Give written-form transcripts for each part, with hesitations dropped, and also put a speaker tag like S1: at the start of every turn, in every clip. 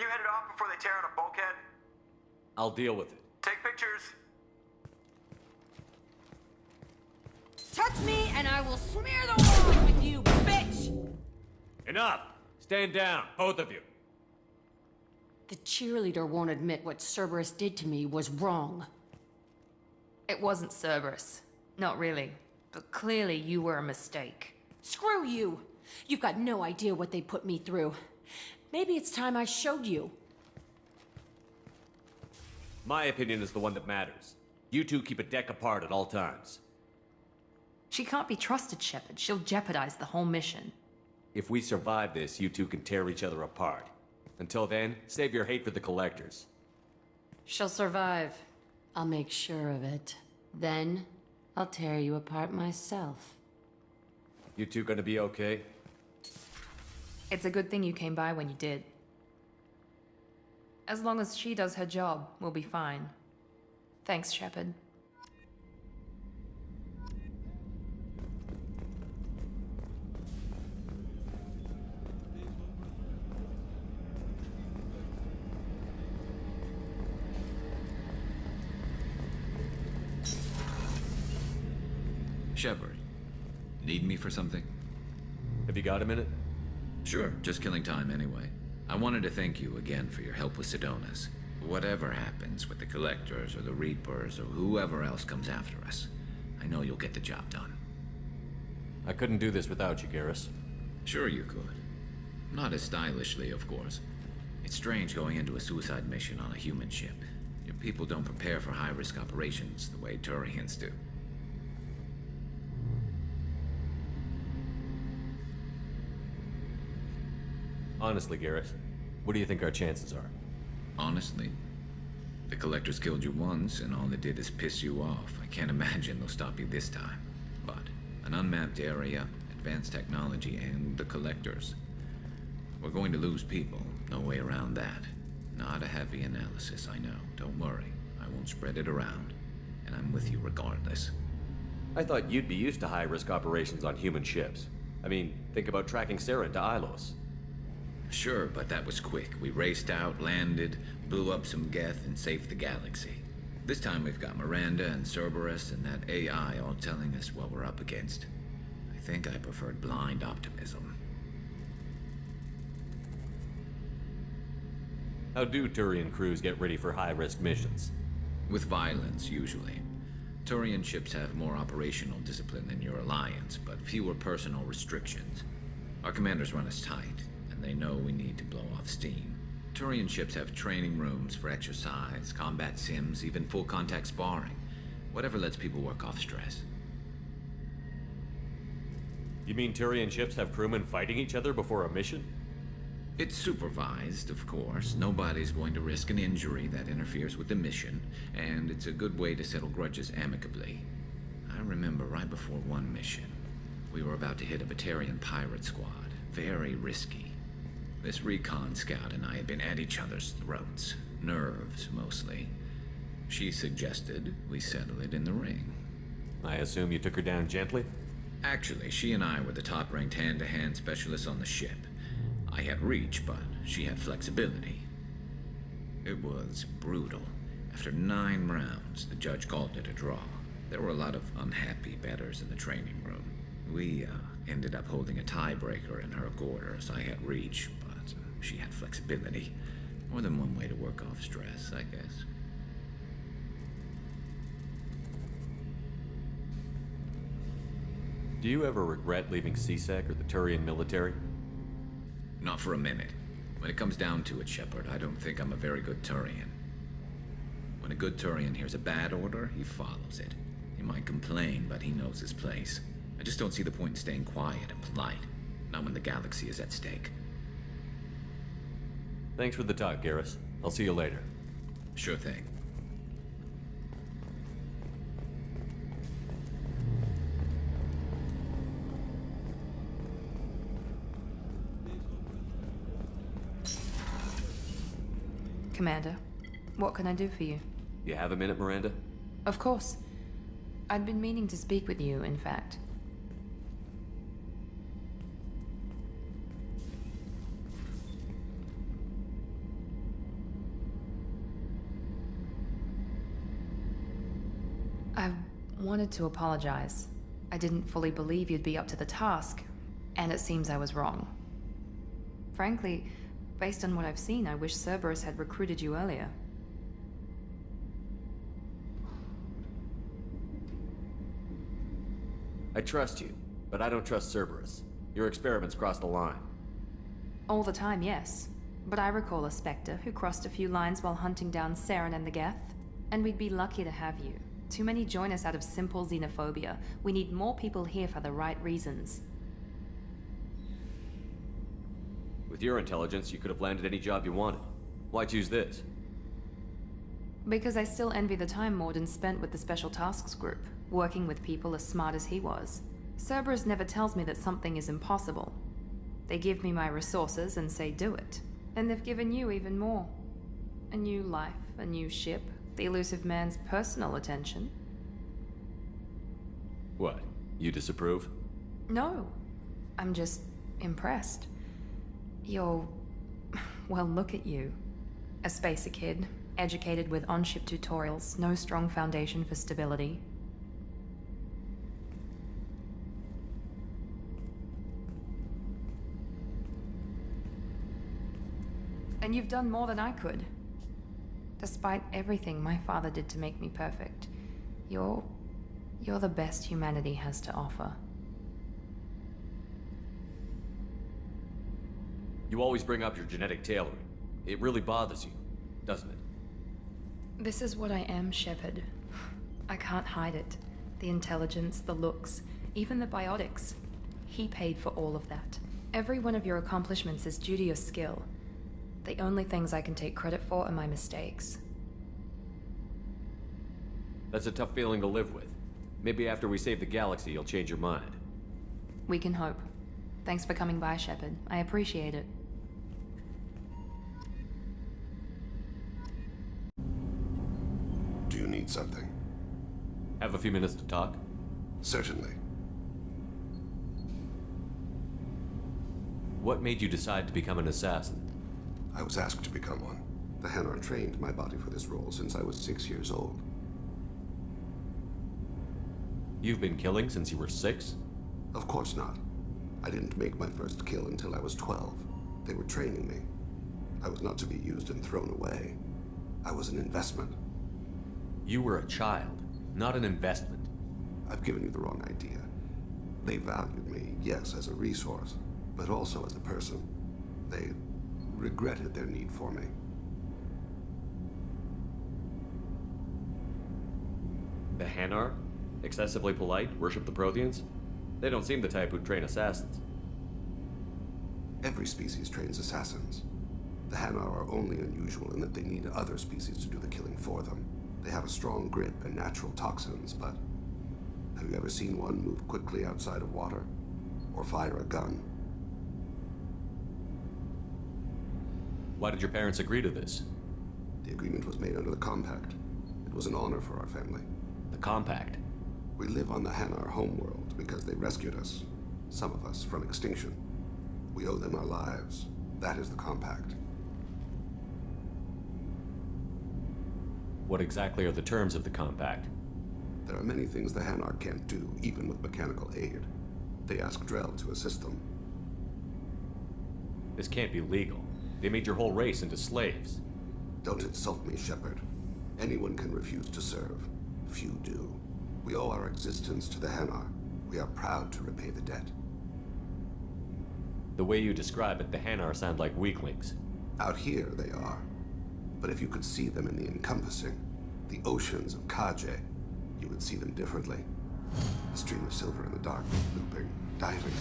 S1: you head it off before they tear out a bulkhead?
S2: I'll deal with it.
S1: Take pictures.
S3: Touch me and I will smear the walls with you, bitch!
S2: Enough! Stand down, both of you.
S3: The cheerleader won't admit what Cerberus did to me was wrong.
S4: It wasn't Cerberus. Not really. But clearly you were a mistake.
S3: Screw you! You've got no idea what they put me through. Maybe it's time I showed you.
S2: My opinion is the one that matters. You two keep a deck apart at all times.
S4: She can't be trusted, Shepard. She'll jeopardize the whole mission.
S2: If we survive this, you two can tear each other apart. Until then, save your hate for the collectors.
S4: She'll survive.
S3: I'll make sure of it. Then, I'll tear you apart myself.
S2: You two gonna be okay?
S4: It's a good thing you came by when you did. As long as she does her job, we'll be fine. Thanks, Shepard.
S5: Shepard, need me for something?
S2: Have you got a minute?
S5: Sure, just killing time anyway. I wanted to thank you again for your help with Sidonis. Whatever happens with the Collectors or the Reapers or whoever else comes after us, I know you'll get the job done.
S2: I couldn't do this without you, Garrus.
S5: Sure you could. Not as stylishly, of course. It's strange going into a suicide mission on a human ship. Your people don't prepare for high-risk operations the way Turians do.
S2: Honestly, Garrus, what do you think our chances are?
S5: Honestly, the Collectors killed you once, and all they did is piss you off. I can't imagine they'll stop you this time. But an unmapped area, advanced technology, and the Collectors. We're going to lose people. No way around that. Not a happy analysis, I know. Don't worry. I won't spread it around. And I'm with you regardless.
S2: I thought you'd be used to high-risk operations on human ships. I mean, think about tracking Sarah to Ilos.
S5: Sure, but that was quick. We raced out, landed, blew up some Geth, and saved the galaxy. This time we've got Miranda and Cerberus and that AI all telling us what we're up against. I think I preferred blind optimism.
S2: How do Turian crews get ready for high-risk missions?
S5: With violence, usually. Turian ships have more operational discipline than your alliance, but fewer personal restrictions. Our commanders run us tight, and they know we need to blow off steam. Turian ships have training rooms for exercise, combat sims, even full-contact sparring. Whatever lets people work off stress.
S2: You mean Turian ships have crewmen fighting each other before a mission?
S5: It's supervised, of course. Nobody's going to risk an injury that interferes with the mission, and it's a good way to settle grudges amicably. I remember right before one mission, we were about to hit a Batarian pirate squad. Very risky. This recon scout and I had been at each other's throats. Nerves, mostly. She suggested we settle it in the ring.
S2: I assume you took her down gently?
S5: Actually, she and I were the top-ranked hand-to-hand specialists on the ship. I had reach, but she had flexibility. It was brutal. After 9 rounds, the judge called it a draw. There were a lot of unhappy bettors in the training room. We ended up holding a tiebreaker in her quarters. I had reach, but she had flexibility. More than one way to work off stress, I guess.
S2: Do you ever regret leaving CSEC or the Turian military?
S5: Not for a minute. When it comes down to it, Shepard, I don't think I'm a very good Turian. When a good Turian hears a bad order, he follows it. He might complain, but he knows his place. I just don't see the point in staying quiet and polite. Not when the galaxy is at stake.
S2: Thanks for the talk, Garrus. I'll see you later.
S5: Sure thing.
S4: Commander, what can I do for you?
S2: You have a minute, Miranda?
S4: Of course. I'd been meaning to speak with you, in fact. I wanted to apologize. I didn't fully believe you'd be up to the task, and it seems I was wrong. Frankly, based on what I've seen, I wish Cerberus had recruited you earlier.
S2: I trust you, but I don't trust Cerberus. Your experiments crossed the line.
S4: All the time, yes. But I recall a Spectre who crossed a few lines while hunting down Saren and the Geth. And we'd be lucky to have you. Too many join us out of simple xenophobia. We need more people here for the right reasons.
S2: With your intelligence, you could have landed any job you wanted. Why choose this?
S4: Because I still envy the time Morden spent with the Special Tasks Group, working with people as smart as he was. Cerberus never tells me that something is impossible. They give me my resources and say do it. And they've given you even more. A new life, a new ship, the elusive man's personal attention.
S2: What? You disapprove?
S4: No. I'm just impressed. You're... well, look at you. A spacer kid, educated with on-ship tutorials, no strong foundation for stability. And you've done more than I could. Despite everything my father did to make me perfect, you're the best humanity has to offer.
S2: You always bring up your genetic tailoring. It really bothers you, doesn't it?
S4: This is what I am, Shepard. I can't hide it. The intelligence, the looks, even the biotics. He paid for all of that. Every one of your accomplishments is due to your skill. The only things I can take credit for are my mistakes.
S2: That's a tough feeling to live with. Maybe after we save the galaxy, you'll change your mind.
S4: We can hope. Thanks for coming by, Shepard. I appreciate it.
S6: Do you need something?
S2: Have a few minutes to talk?
S6: Certainly.
S2: What made you decide to become an assassin?
S6: I was asked to become one. The Hanar trained my body for this role since I was 6 years old.
S2: You've been killing since you were 6?
S6: Of course not. I didn't make my first kill until I was 12. They were training me. I was not to be used and thrown away. I was an investment.
S2: You were a child, not an investment.
S6: I've given you the wrong idea. They valued me, yes, as a resource, but also as a person. They regretted their need for me.
S2: The Hanar? Excessively polite, worship the Protheans? They don't seem the type who'd train assassins.
S6: Every species trains assassins. The Hanar are only unusual in that they need other species to do the killing for them. They have a strong grip and natural toxins, but have you ever seen one move quickly outside of water? Or fire a gun?
S2: Why did your parents agree to this?
S6: The agreement was made under the Compact. It was an honor for our family.
S2: The Compact?
S6: We live on the Hanar homeworld because they rescued us, some of us, from extinction. We owe them our lives. That is the Compact.
S2: What exactly are the terms of the Compact?
S6: There are many things the Hanar can't do, even with mechanical aid. They ask Drell to assist them.
S2: This can't be legal. They made your whole race into slaves.
S6: Don't insult me, Shepard. Anyone can refuse to serve. Few do. We owe our existence to the Hanar. We are proud to repay the debt.
S2: The way you describe it, the Hanar sound like weaklings.
S6: Out here, they are. But if you could see them in the encompassing, the oceans of Kaje, you would see them differently. A stream of silver in the dark, looping, diving.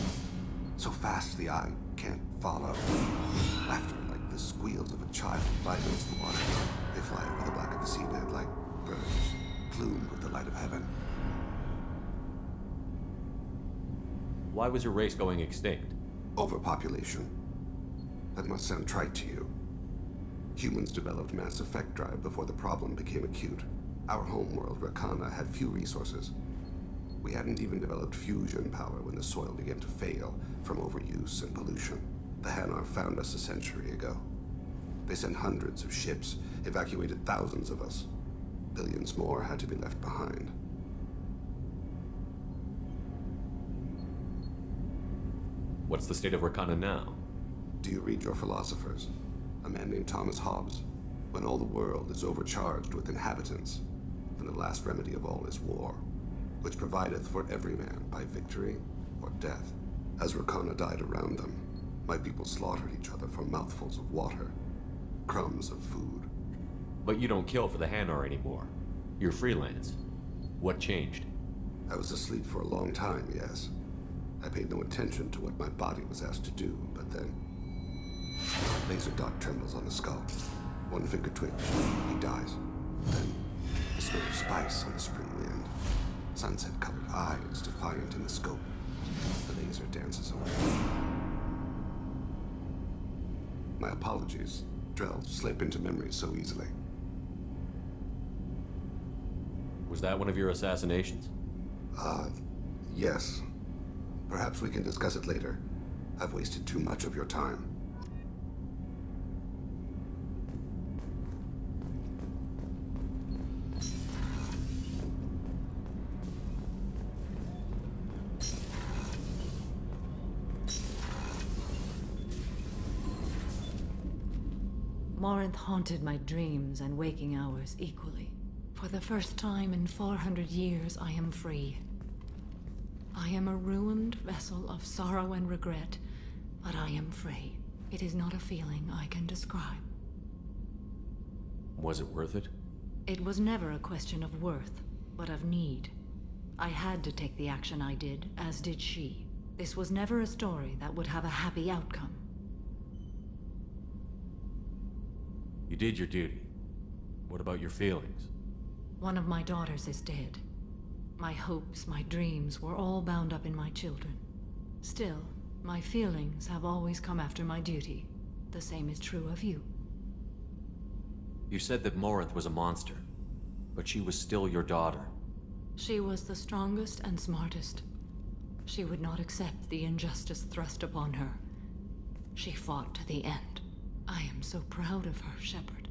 S6: So fast the eye can't follow. Laughter like the squeals of a child vibrates the water. They fly over the black of the seabed like birds, plumed with the light of heaven.
S2: Why was your race going extinct?
S6: Overpopulation. That must sound trite to you. Humans developed mass effect drive before the problem became acute. Our homeworld, Rakana, had few resources. We hadn't even developed fusion power when the soil began to fail from overuse and pollution. The Hanar found us a century ago. They sent hundreds of ships, evacuated thousands of us. Billions more had to be left behind.
S2: What's the state of Rakana now?
S6: Do you read your philosophers? A man named Thomas Hobbes. When all the world is overcharged with inhabitants, then the last remedy of all is war, which provideth for every man by victory or death. As Rakana died around them, my people slaughtered each other for mouthfuls of water, crumbs of food.
S2: But you don't kill for the Hanar anymore. You're freelance. What changed?
S6: I was asleep for a long time, yes. I paid no attention to what my body was asked to do, but then... Laser dot trembles on the skull. One finger twitch, he dies. Then, the smell of spice on the spring wind. Sunset-colored eyes defiant in the scope. The laser dances away. My apologies. Drell slip into memory so easily.
S2: Was that one of your assassinations?
S6: Yes. Perhaps we can discuss it later. I've wasted too much of your time.
S3: Morinth haunted my dreams and waking hours equally. For the first time in 400 years, I am free. I am a ruined vessel of sorrow and regret, but I am free. It is not a feeling I can describe.
S2: Was it worth it?
S3: It was never a question of worth, but of need. I had to take the action I did, as did she. This was never a story that would have a happy outcome.
S2: You did your duty. What about your feelings?
S3: One of my daughters is dead. My hopes, my dreams were all bound up in my children. Still, my feelings have always come after my duty. The same is true of you.
S2: You said that Morinth was a monster, but she was still your daughter.
S3: She was the strongest and smartest. She would not accept the injustice thrust upon her. She fought to the end. I am so proud of her, Shepard.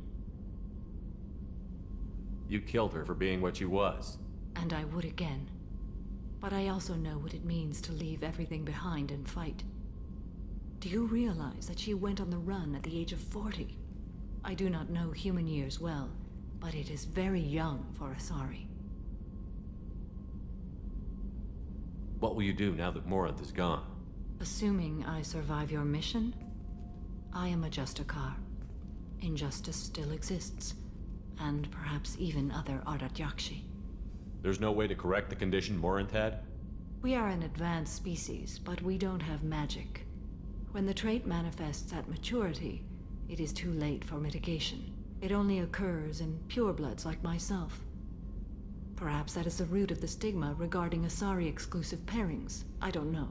S2: You killed her for being what she was.
S3: And I would again. But I also know what it means to leave everything behind and fight. Do you realize that she went on the run at the age of 40? I do not know human years well, but it is very young for Asari.
S2: What will you do now that Morinth is gone?
S3: Assuming I survive your mission, I am a Justicar. Injustice still exists, and perhaps even other Ardat Yakshi.
S2: There's no way to correct the condition Morinth had?
S3: We are an advanced species, but we don't have magic. When the trait manifests at maturity, it is too late for mitigation. It only occurs in purebloods like myself. Perhaps that is the root of the stigma regarding Asari-exclusive pairings. I don't know.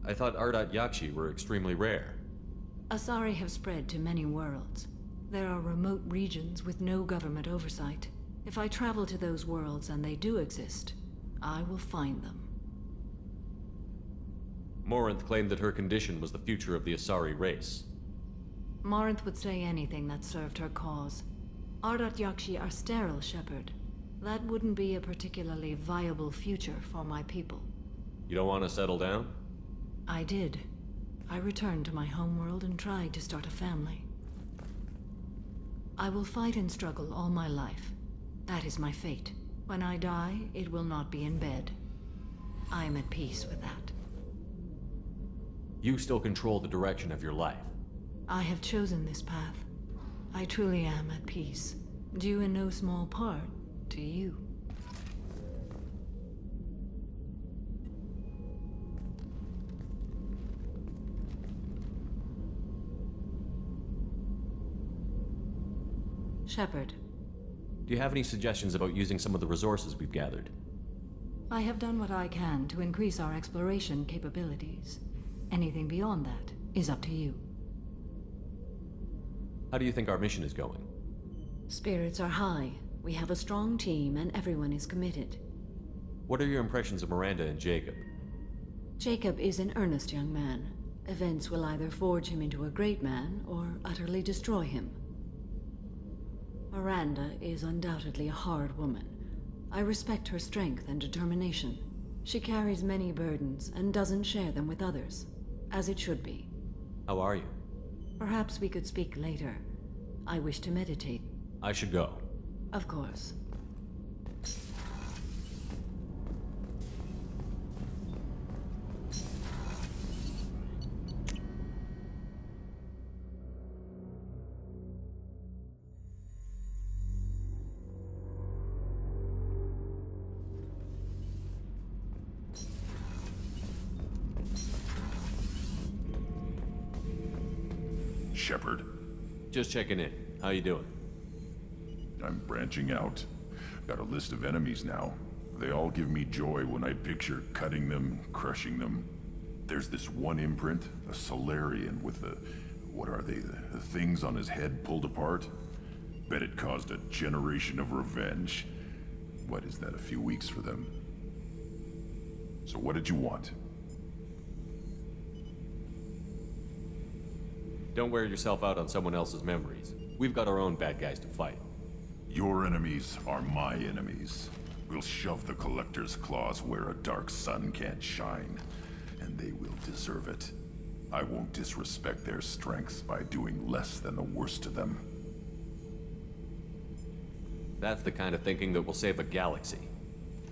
S2: I thought Ardat Yakshi were extremely rare.
S3: Asari have spread to many worlds. There are remote regions with no government oversight. If I travel to those worlds and they do exist, I will find them.
S2: Morinth claimed that her condition was the future of the Asari race.
S3: Morinth would say anything that served her cause. Ardat Yakshi are sterile, Shepard. That wouldn't be a particularly viable future for my people.
S2: You don't want to settle down?
S3: I did. I returned to my homeworld and tried to start a family. I will fight and struggle all my life. That is my fate. When I die, it will not be in bed. I am at peace with that.
S2: You still control the direction of your life.
S3: I have chosen this path. I truly am at peace, due in no small part to you. Shepard.
S2: Do you have any suggestions about using some of the resources we've gathered?
S3: I have done what I can to increase our exploration capabilities. Anything beyond that is up to you.
S2: How do you think our mission is going?
S3: Spirits are high. We have a strong team and everyone is committed.
S2: What are your impressions of Miranda and Jacob?
S3: Jacob is an earnest young man. Events will either forge him into a great man or utterly destroy him. Miranda is undoubtedly a hard woman. I respect her strength and determination. She carries many burdens and doesn't share them with others, as it should be.
S2: How are you?
S3: Perhaps we could speak later. I wish to meditate.
S2: I should go.
S3: Of course.
S7: Shepard,
S2: Just checking in. How you doing?
S7: I'm branching out. Got a list of enemies now. They all give me joy when I picture cutting them, crushing them. There's this one imprint, a Solarian with the... what are they? The things on his head pulled apart? Bet it caused a generation of revenge. What is that, a few weeks for them? So what did you want?
S2: Don't wear yourself out on someone else's memories. We've got our own bad guys to fight.
S7: Your enemies are my enemies. We'll shove the Collector's claws where a dark sun can't shine, and they will deserve it. I won't disrespect their strengths by doing less than the worst to them.
S2: That's the kind of thinking that will save a galaxy.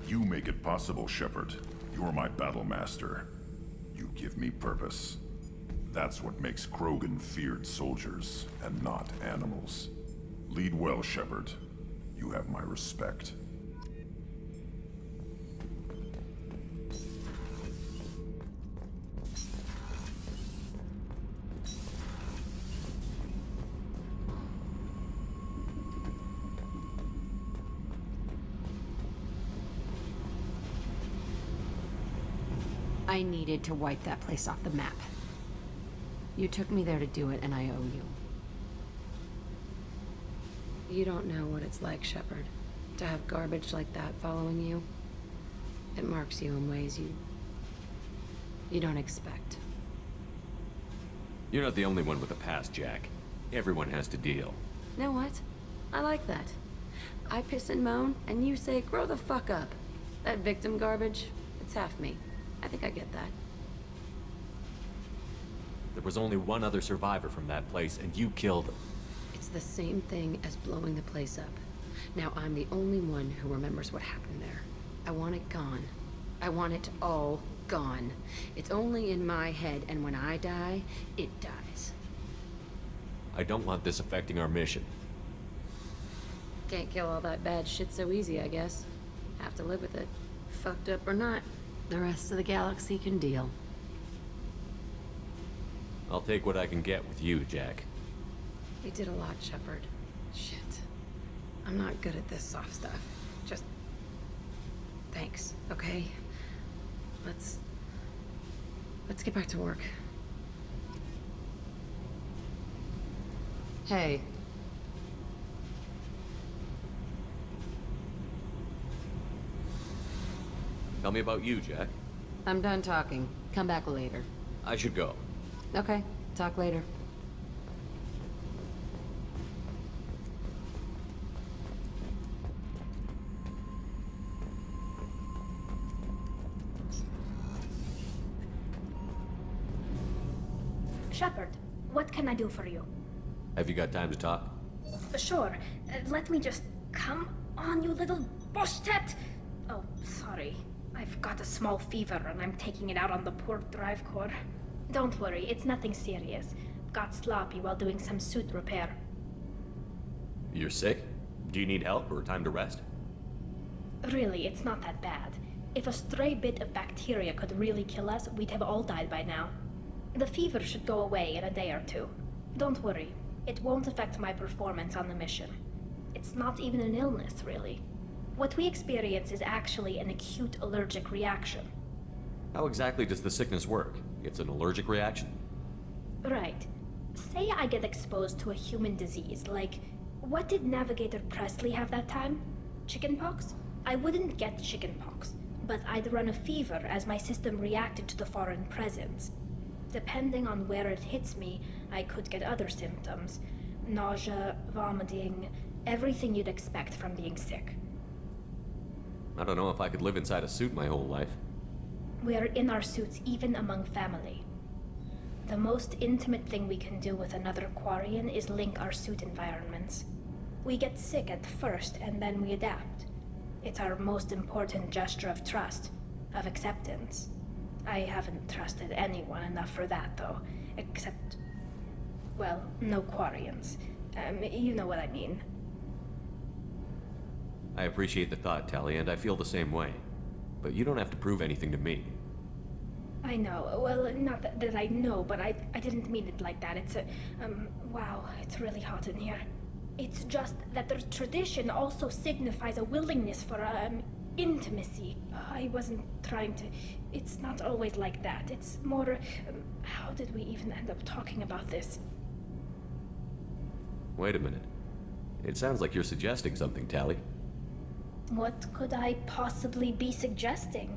S7: You make it possible, Shepard. You're my battle master. You give me purpose. That's what makes Krogan feared soldiers, and not animals. Lead well, Shepard. You have my respect.
S8: I needed to wipe that place off the map. You took me there to do it, and I owe you. You don't know what it's like, Shepard, to have garbage like that following you. It marks you in ways you don't expect.
S2: You're not the only one with a past, Jack. Everyone has to deal.
S8: Know what? I like that. I piss and moan, and you say, grow the fuck up. That victim garbage, it's half me. I think I get that.
S2: There was only one other survivor from that place, and you killed him.
S8: It's the same thing as blowing the place up. Now I'm the only one who remembers what happened there. I want it gone. I want it all gone. It's only in my head, and when I die, it dies.
S2: I don't want this affecting our mission.
S8: Can't kill all that bad shit so easy, I guess. Have to live with it. Fucked up or not, the rest of the galaxy can deal.
S2: I'll take what I can get with you, Jack.
S8: You did a lot, Shepard. Shit. I'm not good at this soft stuff. Just... thanks, okay? Let's get back to work. Hey.
S2: Tell me about you, Jack.
S8: I'm done talking. Come back later.
S2: I should go.
S8: Okay, talk later.
S9: Shepard, what can I do for you?
S2: Have you got time to talk?
S9: Sure. Let me just... Come on, you little bushtet! Oh, sorry. I've got a small fever and I'm taking it out on the poor drive core. Don't worry, it's nothing serious. Got sloppy while doing some suit repair.
S2: You're sick? Do you need help or time to rest?
S9: Really, it's not that bad. If a stray bit of bacteria could really kill us, we'd have all died by now. The fever should go away in a day or two. Don't worry, it won't affect my performance on the mission. It's not even an illness, really. What we experience is actually an acute allergic reaction.
S2: How exactly does the sickness work? It's an allergic reaction?
S9: Right. Say I get exposed to a human disease, like... What did Navigator Presley have that time? Chickenpox? I wouldn't get chickenpox, but I'd run a fever as my system reacted to the foreign presence. Depending on where it hits me, I could get other symptoms. Nausea, vomiting, everything you'd expect from being sick.
S2: I don't know if I could live inside a suit my whole life.
S9: We are in our suits even among family. The most intimate thing we can do with another Quarian is link our suit environments. We get sick at first and then we adapt. It's our most important gesture of trust, of acceptance. I haven't trusted anyone enough for that though, except, well, no Quarians. You know what I mean.
S2: I appreciate the thought, Tally, and I feel the same way. But you don't have to prove anything to me.
S9: I know. Well, not that I know, but I didn't mean it like that. It's wow, it's really hot in here. It's just that the tradition also signifies a willingness for, intimacy. I wasn't trying to... It's not always like that. It's more, how did we even end up talking about this?
S2: Wait a minute. It sounds like you're suggesting something, Tally.
S9: What could I possibly be suggesting?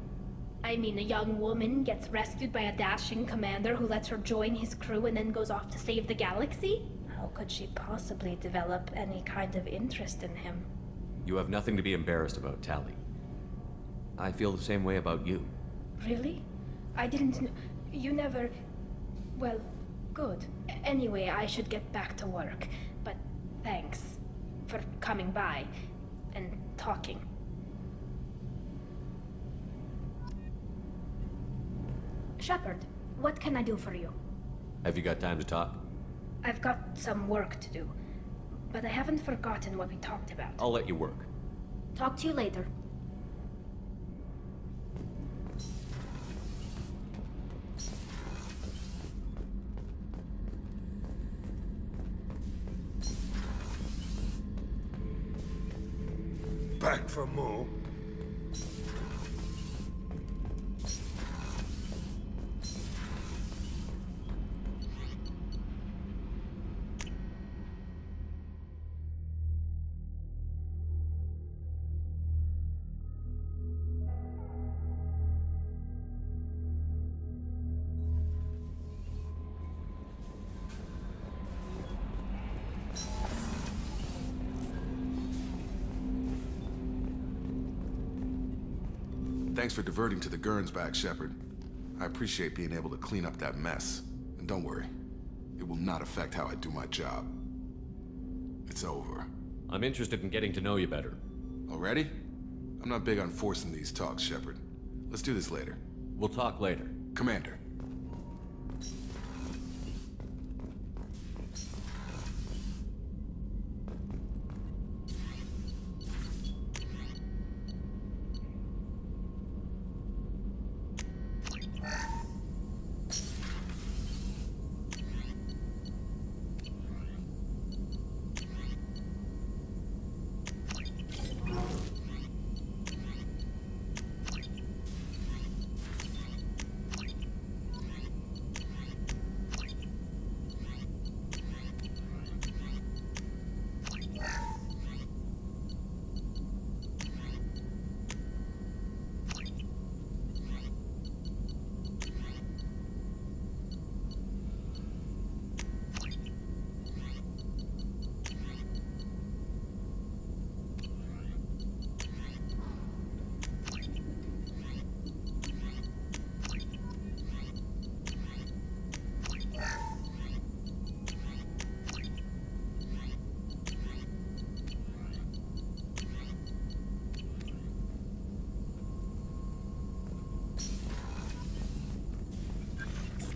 S9: I mean, a young woman gets rescued by a dashing commander who lets her join his crew and then goes off to save the galaxy? How could she possibly develop any kind of interest in him?
S2: You have nothing to be embarrassed about, Tally. I feel the same way about you.
S9: Really? I didn't know... You never... Well, good. Anyway, I should get back to work. But thanks for coming by and talking. Shepard, what can I do for you?
S2: Have you got time to talk?
S9: I've got some work to do, but I haven't forgotten what we talked about.
S2: I'll let you work.
S9: Talk to you later.
S6: Back for more.
S10: Thanks for diverting to the Gurns back, Shepard. I appreciate being able to clean up that mess. And don't worry, it will not affect how I do my job. It's over.
S2: I'm interested in getting to know you better.
S10: Already? I'm not big on forcing these talks, Shepard. Let's do this later.
S2: We'll talk later.
S10: Commander.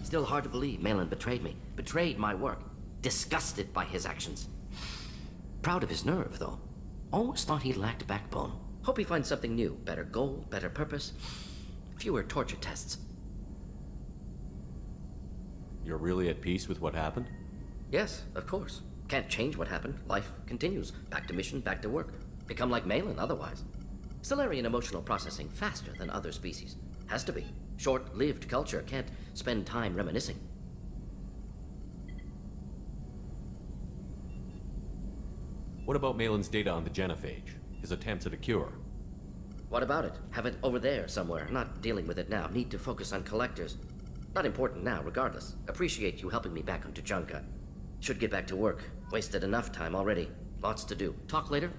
S11: Still hard to believe Malin betrayed me. Betrayed my work. Disgusted by his actions. Proud of his nerve, though. Almost thought he lacked backbone. Hope he finds something new. Better goal, better purpose. Fewer torture tests.
S2: You're really at peace with what happened?
S11: Yes, of course. Can't change what happened. Life continues. Back to mission, back to work. Become like Malin otherwise. Solarian emotional processing faster than other species. Has to be. Short-lived culture can't spend time reminiscing.
S2: What about Malin's data on the genophage? His attempts at a cure?
S11: What about it? Have it over there somewhere. Not dealing with it now. Need to focus on collectors. Not important now, regardless. Appreciate you helping me back on Tuchanka. Should get back to work. Wasted enough time already. Lots to do. Talk later?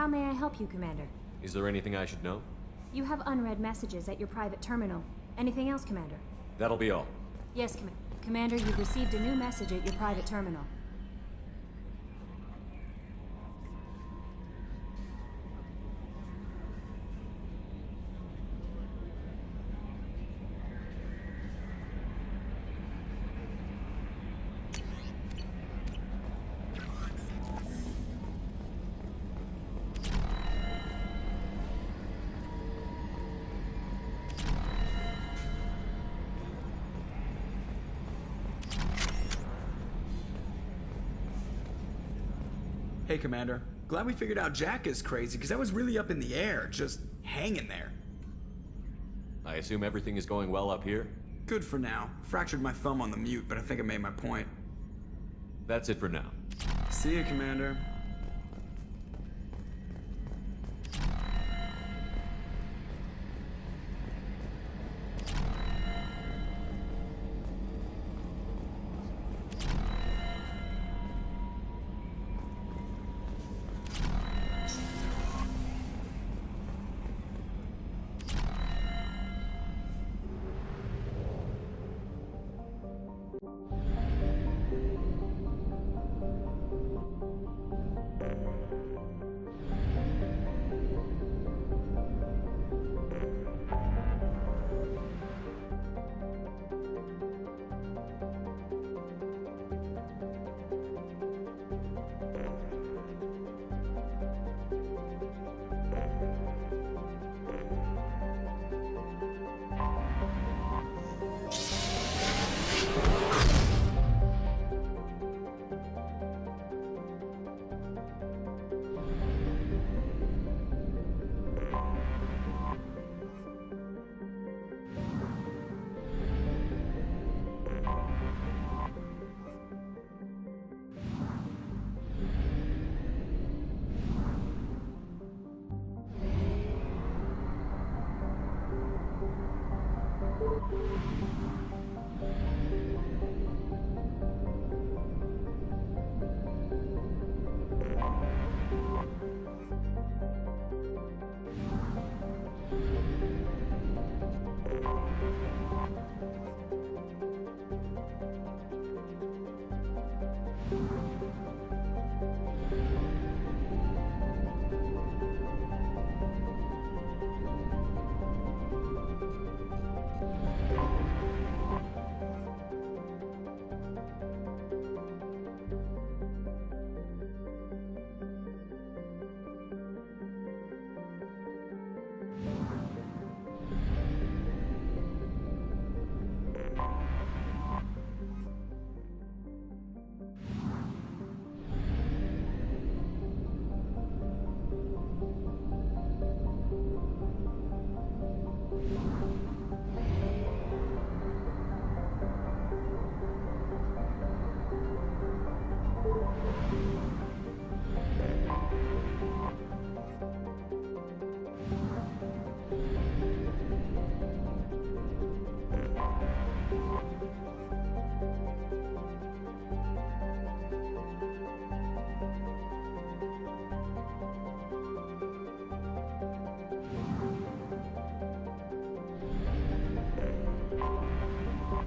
S12: How may I help you, Commander?
S2: Is there anything I should know?
S12: You have unread messages at your private terminal. Anything else, Commander?
S2: That'll be all.
S12: Yes, Commander, you've received a new message at your private terminal.
S13: Hey, Commander. Glad we figured out Jack is crazy, because I was really up in the air, just hanging there.
S2: I assume everything is going well up here?
S13: Good for now. Fractured my thumb on the mute, but I think I made my point.
S2: That's it for now.
S13: See you, Commander.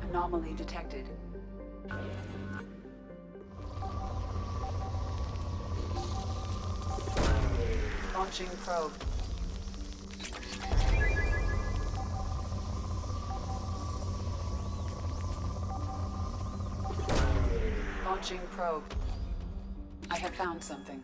S14: Anomaly detected. Launching probe. Launching probe. I have found something.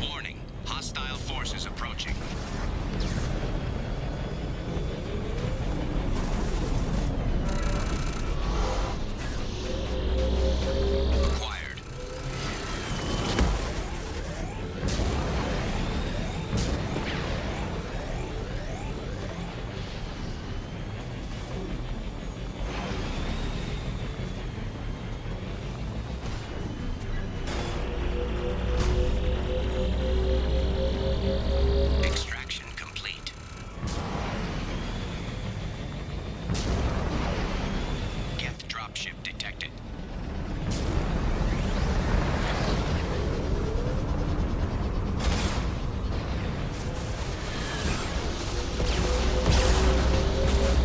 S15: Warning, hostile forces approaching. Acquired. Extraction complete. Geth dropship detected.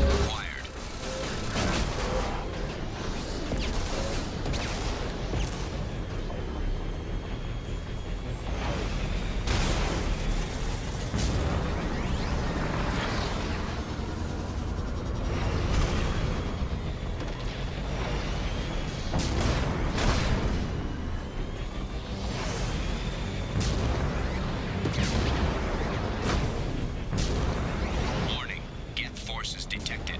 S15: Acquired. Warning, Geth forces detected.